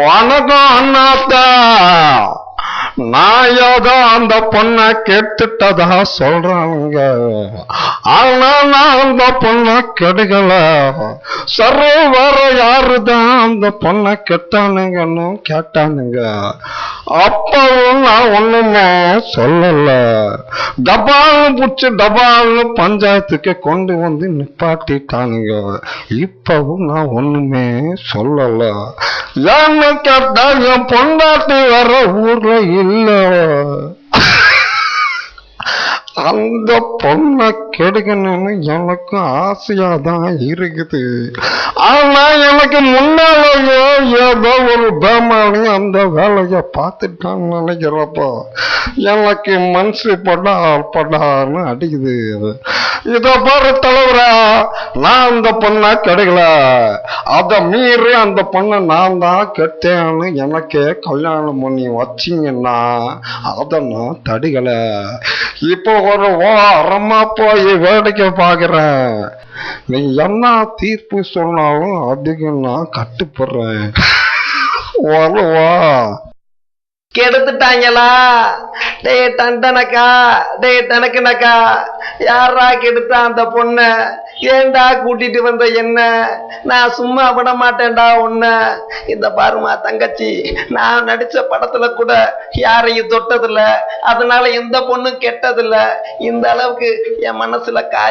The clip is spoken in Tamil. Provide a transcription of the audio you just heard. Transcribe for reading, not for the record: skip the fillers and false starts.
வணக்கம் அண்ணாத்தா. நான் ஏதோ அந்த பொண்ணை கெட்டுட்டதா சொல்றாங்க. ஆனா நான் அந்த பொண்ணை கெடுக்கல. சரி, வேற யாருதான் அந்த பொண்ணை கெட்டானுங்கன்னு கேட்டானுங்க. அப்பவும் நான் ஒண்ணுமே சொல்லல. டபால்னு புடிச்சு டபால்னு பஞ்சாயத்துக்கு கொண்டு வந்து நிப்பாட்டிட்டானுங்க. இப்பவும் நான் ஒண்ணுமே சொல்லல. ஏன்னு கேட்டா என் பொண்டாட்டி வர ஊர்ல இல்ல. அந்த பொண்ணை கெடுக்கணும்னு எனக்கு ஆசையாதான் இருக்குது. ஆனா எனக்கு முன்னாலேயோ ஏதோ ஒரு பேமானி அந்த வேலைய பார்த்துட்டான்னு நினைக்கிறப்போ எனக்கு மனசு படான்னு அடிக்குது. இத பாரு தலைவரா, நான் அந்த பொண்ணை கெடுக்கல. அத மீறி அந்த பொண்ணை நான் தான் கெட்டேன்னு எனக்கே கல்யாணம் பண்ணி வச்சிங்கன்னா அத நான் தடுக்கல. இப்போ ஒரு வாரமா போய் வேடிக்கை பாக்குறேன். நீ என்ன தீர்ப்பு சொன்னாலும் அதுக்கு நான் கட்டுப்படுறேன். வா. கெடுத்துட்டாங்களா? டே டண்டனக்கா, டே டனக்குனக்கா, யாரா கெடுத்தா அந்த பொண்ண? ஏண்டா கூட்டிட்டு வந்த என்ன? நான் சும்மா விட மாட்டேன்டா உன்ன. இந்த பாருமா தங்கச்சி, நான் நடிச்ச படத்துல கூட யாரையும் தொட்டதில்ல, அதனால எந்த பொண்ணும் கெட்டதில்ல. இந்த அளவுக்கு என் மனசுல